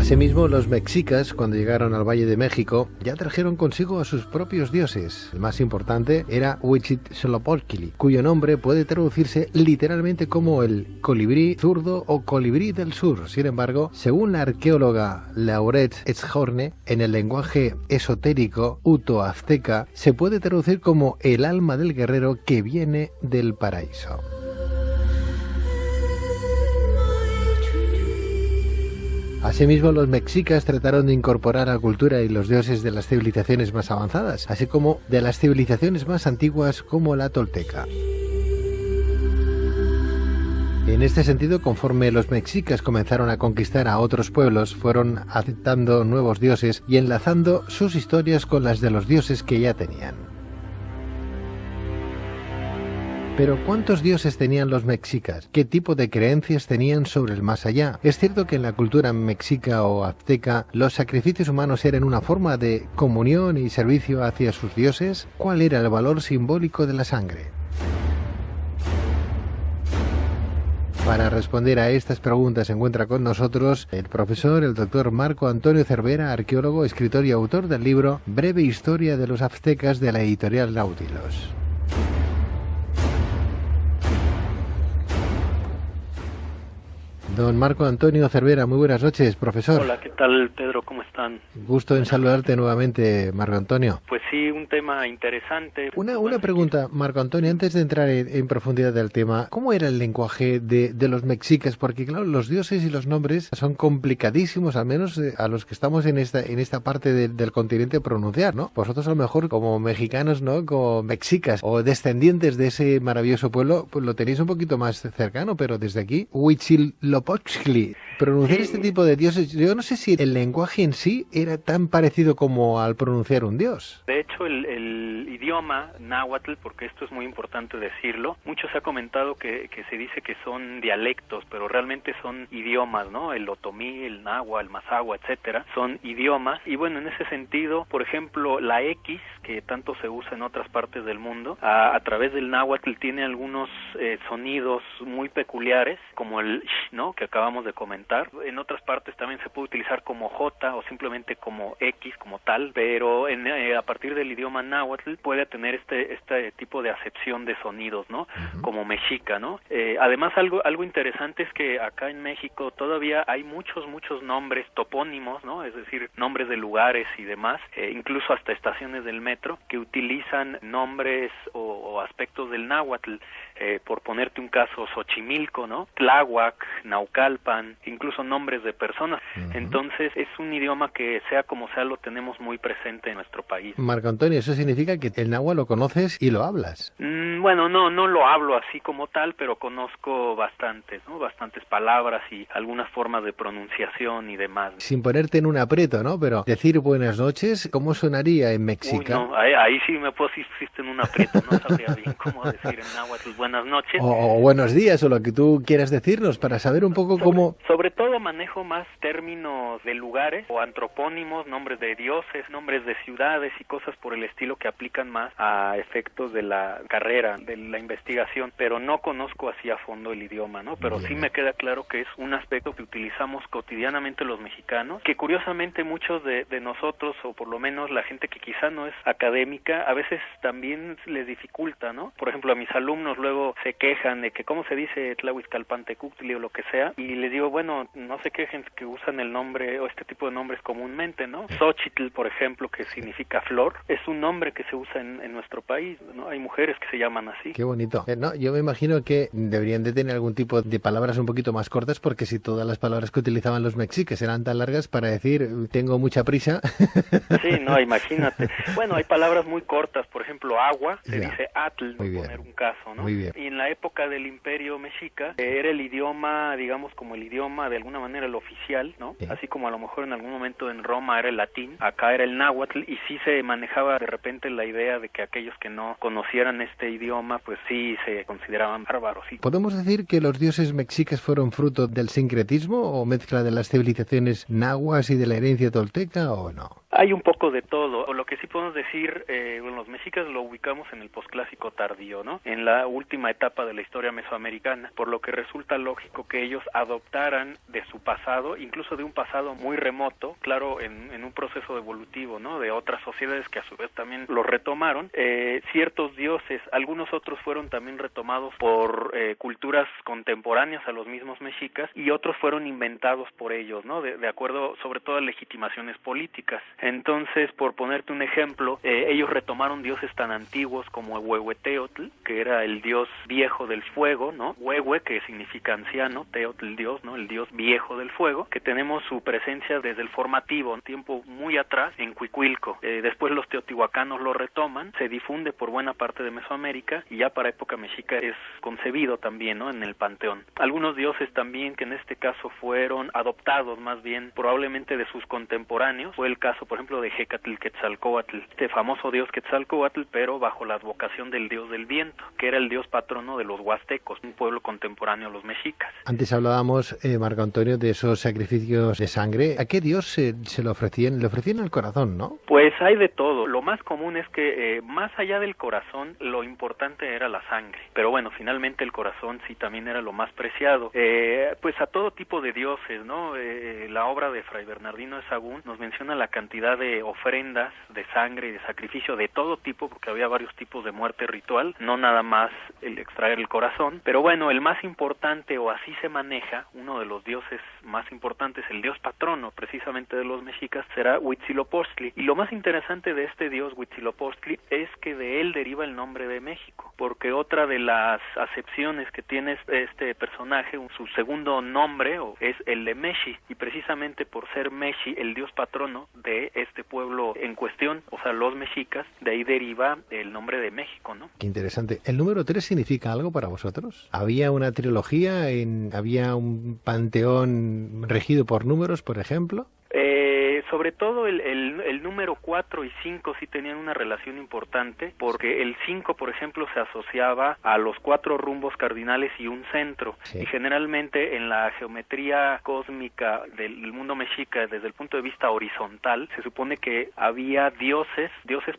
Asimismo, los mexicas, cuando llegaron al Valle de México, ya trajeron consigo a sus propios dioses. El más importante era Huitzilopochtli, cuyo nombre puede traducirse literalmente como el colibrí zurdo o colibrí del sur. Sin embargo, según la arqueóloga Laurette Etzhorne, en el lenguaje esotérico uto-azteca se puede traducir como el alma del guerrero que viene del paraíso. Asimismo, los mexicas trataron de incorporar la cultura y los dioses de las civilizaciones más avanzadas, así como de las civilizaciones más antiguas como la tolteca. En este sentido, conforme los mexicas comenzaron a conquistar a otros pueblos, fueron aceptando nuevos dioses y enlazando sus historias con las de los dioses que ya tenían. Pero ¿cuántos dioses tenían los mexicas? ¿Qué tipo de creencias tenían sobre el más allá? ¿Es cierto que en la cultura mexica o azteca los sacrificios humanos eran una forma de comunión y servicio hacia sus dioses? ¿Cuál era el valor simbólico de la sangre? Para responder a estas preguntas se encuentra con nosotros el profesor, el doctor Marco Antonio Cervera, arqueólogo, escritor y autor del libro Breve Historia de los Aztecas de la editorial Nautilus. Don Marco Antonio Cervera, muy buenas noches, profesor. Hola, ¿qué tal, Pedro? ¿Cómo están? Gusto en saludarte nuevamente, Marco Antonio. Pues sí, un tema interesante. Una pregunta, Marco Antonio, antes de entrar en profundidad del tema, ¿cómo era el lenguaje de los mexicas? Porque claro, los dioses y los nombres son complicadísimos, al menos a los que estamos en esta parte del continente pronunciar, ¿no? Vosotros a lo mejor como mexicanos, ¿no? Como mexicas o descendientes de ese maravilloso pueblo, pues lo tenéis un poquito más cercano, pero desde aquí, Huitzilopochtli. Pronunciar este tipo de dioses, yo no sé si el lenguaje en sí era tan parecido como al pronunciar un dios. De hecho, el idioma náhuatl, porque esto es muy importante decirlo, mucho se ha comentado que se dice que son dialectos, pero realmente son idiomas, ¿no? El otomí, el náhuatl, el mazahua, etcétera, son idiomas. Y bueno, en ese sentido, por ejemplo, la X, que tanto se usa en otras partes del mundo, a través del náhuatl tiene algunos sonidos muy peculiares, como el sh, ¿no? Que acabamos de comentar. En otras partes también se puede utilizar como J o simplemente como X, como tal, pero a partir del idioma náhuatl puede tener este tipo de acepción de sonidos, ¿no? Uh-huh. Como mexica, ¿no? Además, algo interesante es que acá en México todavía hay muchos nombres topónimos, ¿no? Es decir, nombres de lugares y demás, incluso hasta estaciones del metro, que utilizan nombres o aspectos del náhuatl. Por ponerte un caso, Xochimilco, ¿no? Tláhuac, Naucalpan, incluso nombres de personas. Uh-huh. Entonces, es un idioma que, sea como sea, lo tenemos muy presente en nuestro país. Marco Antonio, ¿eso significa que el náhuatl lo conoces y lo hablas? Bueno, no lo hablo así como tal, pero conozco bastantes, ¿no? Bastantes palabras y algunas formas de pronunciación y demás. Sin ponerte en un aprieto, ¿no? Pero decir buenas noches, ¿cómo sonaría en mexica? Uy, no, ahí sí me pusiste en un aprieto, no sabría bien cómo decir en náhuatl buenas noches. O buenos días, o lo que tú quieras decirnos, para saber un poco cómo... Sobre todo manejo más términos de lugares o antropónimos, nombres de dioses, nombres de ciudades y cosas por el estilo que aplican más a efectos de la carrera, de la investigación, pero no conozco así a fondo el idioma, ¿no? Pero sí me queda claro que es un aspecto que utilizamos cotidianamente los mexicanos, que curiosamente muchos de nosotros, o por lo menos la gente que quizá no es académica, a veces también les dificulta, ¿no? Por ejemplo, a mis alumnos luego se quejan de que cómo se dice Tlahuizcalpantecutli o lo que sea, y les digo, bueno, no se quejen que usan el nombre o este tipo de nombres comúnmente, ¿no? Xochitl, por ejemplo, que significa flor, es un nombre que se usa en nuestro país, ¿no? Hay mujeres que se llaman así. Qué bonito. No, yo me imagino que deberían de tener algún tipo de palabras un poquito más cortas, porque si todas las palabras que utilizaban los mexicas eran tan largas para decir tengo mucha prisa. Sí, no, imagínate. Bueno, hay palabras muy cortas, por ejemplo, agua, se dice atl, por poner un caso, ¿no? Muy bien. Y en la época del Imperio Mexica era el idioma, digamos, como el idioma de alguna manera el oficial, ¿no? Sí. Así como a lo mejor en algún momento en Roma era el latín, acá era el náhuatl, y sí se manejaba de repente la idea de que aquellos que no conocieran este idioma, pues sí se consideraban bárbaros. Sí. ¿Podemos decir que los dioses mexicas fueron fruto del sincretismo o mezcla de las civilizaciones nahuas y de la herencia tolteca o no? Hay un poco de todo. Lo que sí podemos decir, los mexicas lo ubicamos en el posclásico tardío, ¿no? En la última etapa de la historia mesoamericana, por lo que resulta lógico que ellos adoptaran de su pasado, incluso de un pasado muy remoto, claro, en un proceso evolutivo, ¿no? De otras sociedades que a su vez también lo retomaron, ciertos dioses, algunos otros fueron también retomados por culturas contemporáneas a los mismos mexicas y otros fueron inventados por ellos, ¿no? De acuerdo sobre todo a legitimaciones políticas. Entonces, por ponerte un ejemplo, ellos retomaron dioses tan antiguos como Huehueteotl, que era el dios viejo del fuego, ¿no? Huehue, que significa anciano, Teotl, el dios, ¿no? El dios viejo del fuego, que tenemos su presencia desde el formativo, un tiempo muy atrás, en Cuicuilco. Después los teotihuacanos lo retoman, se difunde por buena parte de Mesoamérica y ya para época mexica es concebido también, ¿no? En el panteón. Algunos dioses también que en este caso fueron adoptados más bien probablemente de sus contemporáneos, fue el caso por ejemplo de Jecatl-Quetzalcóatl, este famoso dios Quetzalcóatl, pero bajo la advocación del dios del viento, que era el dios patrono de los huastecos, un pueblo contemporáneo a los mexicas. Antes hablábamos, Marco Antonio, de esos sacrificios de sangre. ¿A qué dios se lo ofrecían? Le ofrecían el corazón, ¿no? Pues hay de todo. Lo más común es que más allá del corazón, lo importante era la sangre. Pero bueno, finalmente el corazón sí también era lo más preciado. Pues a todo tipo de dioses, ¿no? La obra de Fray Bernardino de Sahagún nos menciona la cantidad de ofrendas de sangre y de sacrificio de todo tipo, porque había varios tipos de muerte ritual, no nada más el extraer el corazón. Pero bueno, el más importante, o así se maneja, uno de los dioses más importantes, el dios patrono precisamente de los mexicas, será Huitzilopochtli. Y lo más interesante de este dios Huitzilopochtli es que de él deriva el nombre de México, porque otra de las acepciones que tiene este personaje, su segundo nombre es el de Meshi, y precisamente por ser Meshi el dios patrono de este pueblo en cuestión, o sea, los mexicas, de ahí deriva el nombre de México, ¿no? Qué interesante. ¿El número 3 significa algo para vosotros? ¿Había una trilogía? ¿Había un panteón regido por números, por ejemplo? Sobre todo el número 4 y 5 sí tenían una relación importante, porque el 5, por ejemplo, se asociaba a los 4 rumbos cardinales y un centro, sí. Y generalmente en la geometría cósmica del mundo mexica, desde el punto de vista horizontal, se supone que había dioses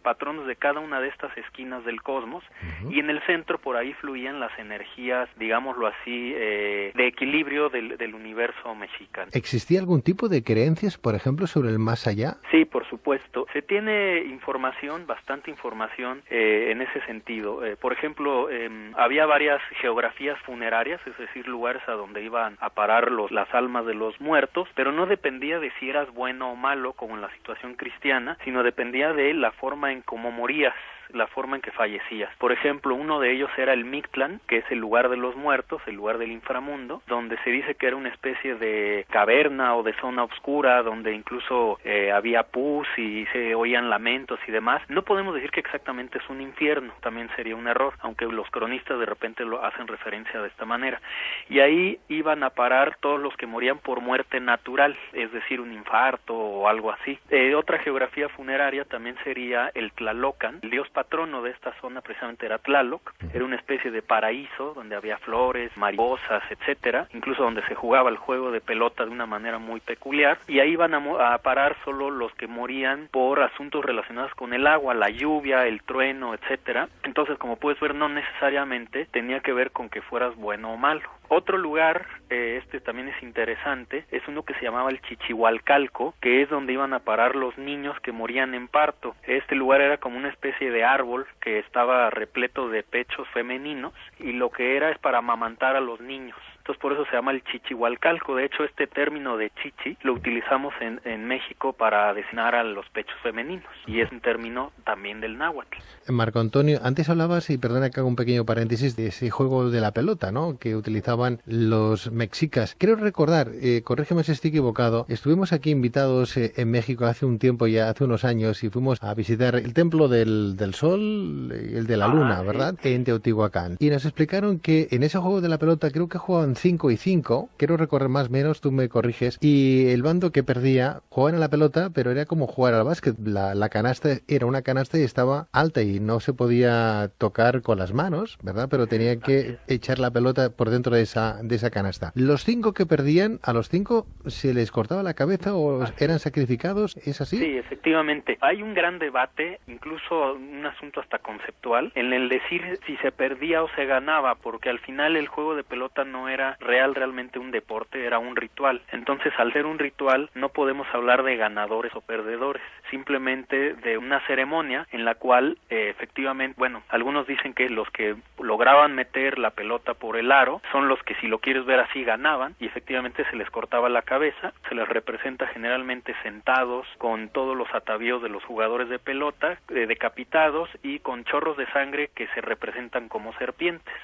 patronos de cada una de estas esquinas del cosmos, y en el centro por ahí fluían las energías, digámoslo así, de equilibrio del universo mexicano. ¿Existía algún tipo de creencias, por ejemplo, sobre el más allá? Sí, por supuesto. Se tiene información, bastante información en ese sentido. Por ejemplo, había varias geografías funerarias, es decir, lugares a donde iban a parar las almas de los muertos, pero no dependía de si eras bueno o malo, como en la situación cristiana, sino dependía de la forma en cómo morías, la forma en que fallecías. Por ejemplo, uno de ellos era el Mictlán, que es el lugar de los muertos, el lugar del inframundo, donde se dice que era una especie de caverna o de zona oscura, donde incluso había pus y se oían lamentos y demás. No podemos decir que exactamente es un infierno, también sería un error, aunque los cronistas de repente lo hacen referencia de esta manera. Y ahí iban a parar todos los que morían por muerte natural, es decir, un infarto o algo así. Otra geografía funeraria también sería el Tlalocan, el dios patrono de esta zona precisamente era Tlaloc, era una especie de paraíso donde había flores, mariposas, etcétera, incluso donde se jugaba el juego de pelota de una manera muy peculiar, y ahí iban a parar solo los que morían por asuntos relacionados con el agua, la lluvia, el trueno, etcétera. Entonces, como puedes ver, no necesariamente tenía que ver con que fueras bueno o malo. Otro lugar, este también es interesante, es uno que se llamaba el Chichihualcalco, que es donde iban a parar los niños que morían en parto. Este lugar era como una especie de árbol que estaba repleto de pechos femeninos, y lo que era es para amamantar a los niños. Entonces por eso se llama el Chichihualcalco. De hecho, este término de chichi lo utilizamos en México para designar a los pechos femeninos, y es un término también del náhuatl. Marco Antonio, antes hablabas, y perdona que haga un pequeño paréntesis, de ese juego de la pelota, ¿no?, que utilizaban los mexicas. Quiero recordar, corrígeme si estoy equivocado, estuvimos aquí invitados en México hace un tiempo, ya hace unos años, y fuimos a visitar el templo del sol, el de la luna, ¿verdad?, sí, en Teotihuacán. Y nos explicaron que en ese juego de la pelota creo que jugaban 5 y 5, quiero recorrer más o menos, tú me corriges, y el bando que perdía jugaban a la pelota, pero era como jugar al básquet. La canasta era una canasta y estaba alta y no se podía tocar con las manos, ¿verdad? Pero tenía que echar la pelota por dentro de esa canasta. Los 5 que perdían, ¿a los 5 se les cortaba la cabeza o eran sacrificados? ¿Es así? Sí, efectivamente. Hay un gran debate, incluso un asunto hasta conceptual, en el decir si se perdía o se ganaba, porque al final el juego de pelota no era realmente un deporte, era un ritual. Entonces, al ser un ritual, no podemos hablar de ganadores o perdedores, simplemente de una ceremonia en la cual, efectivamente, bueno, algunos dicen que los que lograban meter la pelota por el aro son los que, si lo quieres ver así, ganaban, y efectivamente se les cortaba la cabeza, se les representa generalmente sentados, con todos los atavíos de los jugadores de pelota, decapitados y con chorros de sangre que se representan como serpientes.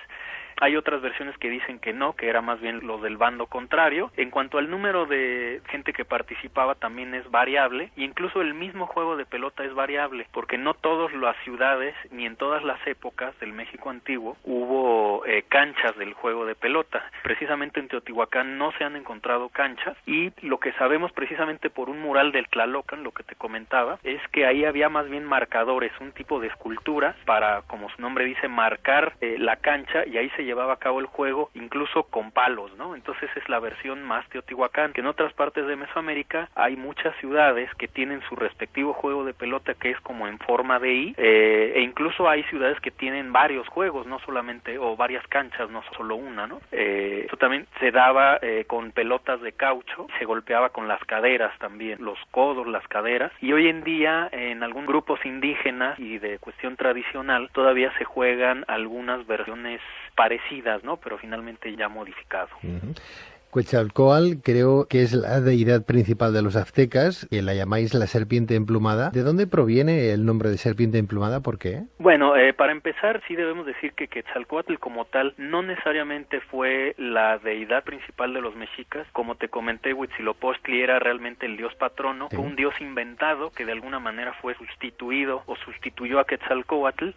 Hay otras versiones que dicen que no, que era más bien los del bando contrario. En cuanto al número de gente que participaba, también es variable, e incluso el mismo juego de pelota es variable, porque no todas las ciudades, ni en todas las épocas del México antiguo, hubo canchas del juego de pelota. Precisamente en Teotihuacán no se han encontrado canchas, y lo que sabemos precisamente por un mural del Tlalocan, lo que te comentaba, es que ahí había más bien marcadores, un tipo de escultura para, como su nombre dice, marcar la cancha, y ahí se llevaba a cabo el juego incluso con palos, ¿no? Entonces es la versión más Teotihuacán, que en otras partes de Mesoamérica hay muchas ciudades que tienen su respectivo juego de pelota que es como en forma de I, e incluso hay ciudades que tienen varios juegos, no solamente, o varias canchas, no solo una, ¿no? Eso también se daba con pelotas de caucho, se golpeaba con las caderas también, los codos, las caderas, y hoy en día en algunos grupos indígenas y de cuestión tradicional todavía se juegan algunas versiones parecidas, ¿no? Pero finalmente ya modificado. Uh-huh. Quetzalcóatl creo que es la deidad principal de los aztecas, que la llamáis la serpiente emplumada. ¿De dónde proviene el nombre de serpiente emplumada? ¿Por qué? Bueno, para empezar sí debemos decir que Quetzalcóatl como tal no necesariamente fue la deidad principal de los mexicas. Como te comenté, Huitzilopochtli era realmente el dios patrono, sí. Fue un dios inventado que de alguna manera fue sustituido o sustituyó a Quetzalcóatl.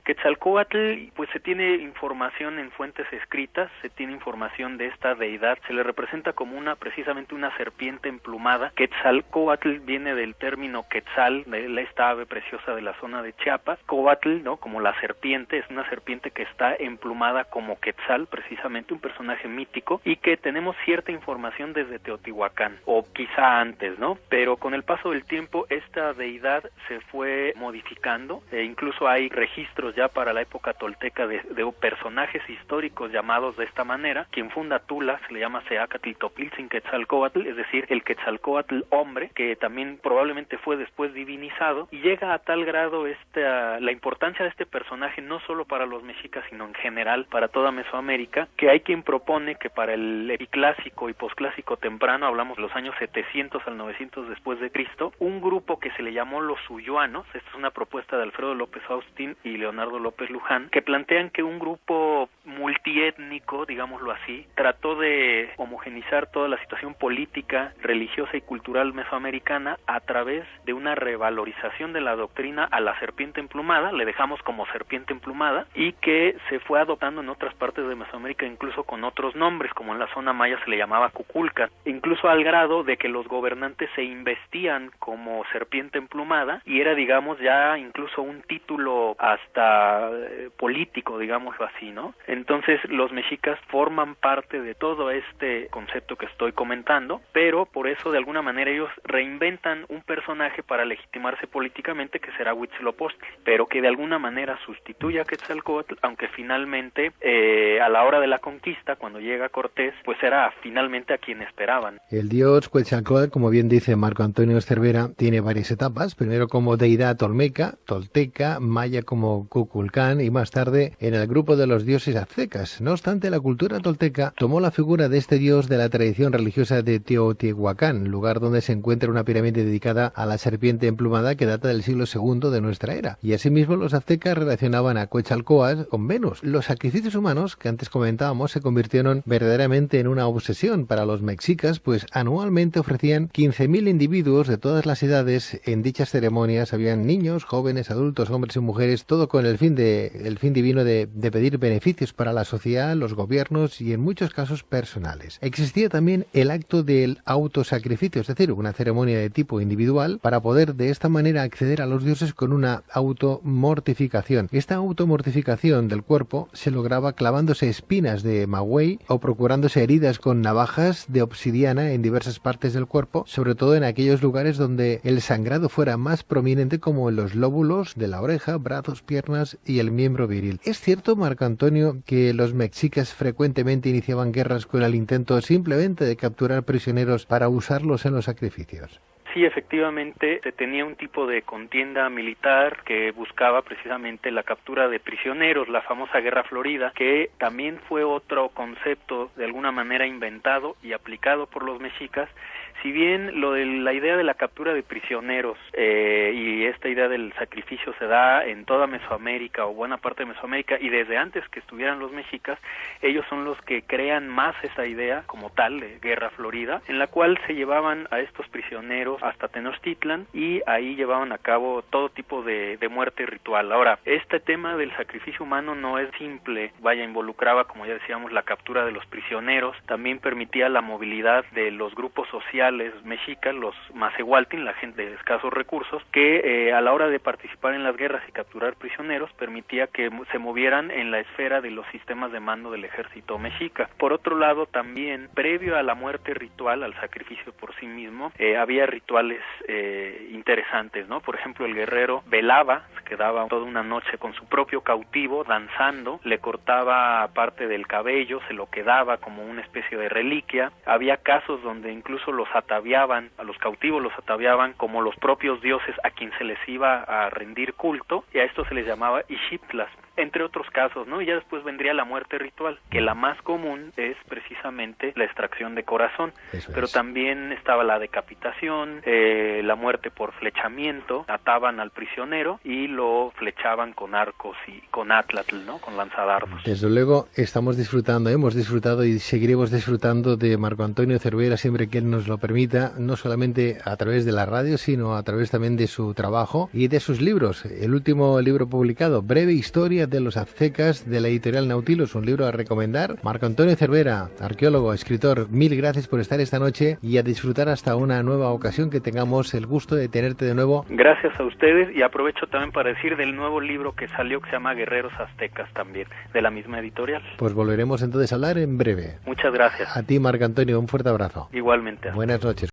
Quetzalcóatl, pues se tiene información en fuentes escritas, se tiene información de esta deidad, se le representa como precisamente una serpiente emplumada. Quetzalcóatl viene del término quetzal, de esta ave preciosa de la zona de Chiapas. Cóatl, ¿no? Como la serpiente, es una serpiente que está emplumada como quetzal, precisamente un personaje mítico, y que tenemos cierta información desde Teotihuacán, o quizá antes, ¿no? Pero con el paso del tiempo esta deidad se fue modificando, e incluso hay registros ya para la época tolteca de personajes históricos llamados de esta manera. Quien funda Tula se le llama Seacatlitopiltzin Quetzalcóatl, es decir, el Quetzalcóatl hombre, que también probablemente fue después divinizado, y llega a tal grado la importancia de este personaje no solo para los mexicas, sino en general para toda Mesoamérica, que hay quien propone que para el epiclásico y posclásico temprano, hablamos de los años 700 al 900 después de Cristo, un grupo que se le llamó los Ulloanos, esta es una propuesta de Alfredo López Austin y Leonardo López Luján, que plantean que un grupo multiétnico, digámoslo así, trató de homogenizar toda la situación política, religiosa y cultural mesoamericana a través de una revalorización de la doctrina a la serpiente emplumada, le dejamos como serpiente emplumada, y que se fue adoptando en otras partes de Mesoamérica incluso con otros nombres, como en la zona maya se le llamaba Cuculca, incluso al grado de que los gobernantes se investían como serpiente emplumada, y era, digamos, ya incluso un título hasta político, digámoslo así, ¿no? Entonces los mexicas forman parte de todo este concepto que estoy comentando, pero por eso de alguna manera ellos reinventan un personaje para legitimarse políticamente, que será Huitzilopochtli, pero que de alguna manera sustituye a Quetzalcóatl, aunque finalmente a la hora de la conquista, cuando llega Cortés, pues era finalmente a quien esperaban. El dios Quetzalcóatl, como bien dice Marco Antonio Cervera, tiene varias etapas, primero como deidad olmeca, tolteca, maya como Cuculcán, y más tarde en el grupo de los dioses aztecas. No obstante, la cultura tolteca tomó la figura de este dios de la tradición religiosa de Teotihuacán, lugar donde se encuentra una pirámide dedicada a la serpiente emplumada que data del siglo II de nuestra era. Y asimismo los aztecas relacionaban a Quetzalcóatl con Venus. Los sacrificios humanos que antes comentábamos se convirtieron verdaderamente en una obsesión para los mexicas, pues anualmente ofrecían 15.000 individuos de todas las edades en dichas ceremonias. Habían niños, jóvenes, adultos, hombres y mujeres, todo con el fin divino de pedir beneficios para la sociedad, los gobiernos y en muchos casos personales. Existía también el acto del autosacrificio, es decir, una ceremonia de tipo individual para poder de esta manera acceder a los dioses con una automortificación. Esta automortificación del cuerpo se lograba clavándose espinas de maguey o procurándose heridas con navajas de obsidiana en diversas partes del cuerpo, sobre todo en aquellos lugares donde el sangrado fuera más prominente, como en los lóbulos de la oreja, brazos, piernas y el miembro viril. ¿Es cierto, Marco Antonio, que los mexicas frecuentemente iniciaban guerras con el intento simplemente de capturar prisioneros para usarlos en los sacrificios? Sí, efectivamente, se tenía un tipo de contienda militar que buscaba precisamente la captura de prisioneros, la famosa Guerra Florida, que también fue otro concepto de alguna manera inventado y aplicado por los mexicas. Si bien lo de la idea de la captura de prisioneros y esta idea del sacrificio se da en toda Mesoamérica o buena parte de Mesoamérica, y desde antes que estuvieran los mexicas, ellos son los que crean más esa idea como tal de Guerra Florida, en la cual se llevaban a estos prisioneros hasta Tenochtitlan y ahí llevaban a cabo todo tipo de muerte ritual. Ahora, este tema del sacrificio humano no es simple, involucraba, como ya decíamos, la captura de los prisioneros, también permitía la movilidad de los grupos sociales mexicas, los macehualtin, la gente de escasos recursos, que a la hora de participar en las guerras y capturar prisioneros permitía que se movieran en la esfera de los sistemas de mando del ejército mexica. Por otro lado, también previo a la muerte ritual, al sacrificio por sí mismo, había rituales interesantes, ¿no? Por ejemplo, el guerrero velaba, se quedaba toda una noche con su propio cautivo danzando, le cortaba parte del cabello, se lo quedaba como una especie de reliquia. Había casos donde incluso los ataviaban, a los cautivos los ataviaban como los propios dioses a quien se les iba a rendir culto, y a esto se les llamaba Ixiptlas, entre otros casos, ¿no? Y ya después vendría la muerte ritual, que la más común es precisamente la extracción de corazón, pero también estaba la decapitación, la muerte por flechamiento, ataban al prisionero y lo flechaban con arcos y con atlatl, ¿no? Con lanzadardos. Desde luego estamos disfrutando, hemos disfrutado y seguiremos disfrutando de Marco Antonio Cervera siempre que él nos lo permita, no solamente a través de la radio, sino a través también de su trabajo y de sus libros. El último libro publicado, Breve Historia de los Aztecas, de la editorial Nautilus, un libro a recomendar. Marco Antonio Cervera, arqueólogo, escritor, mil gracias por estar esta noche y a disfrutar hasta una nueva ocasión, que tengamos el gusto de tenerte de nuevo. Gracias a ustedes, y aprovecho también para decir del nuevo libro que salió, que se llama Guerreros Aztecas, también de la misma editorial. Pues volveremos entonces a hablar en breve. Muchas gracias. A ti, Marco Antonio, un fuerte abrazo. Igualmente. Buenas noches.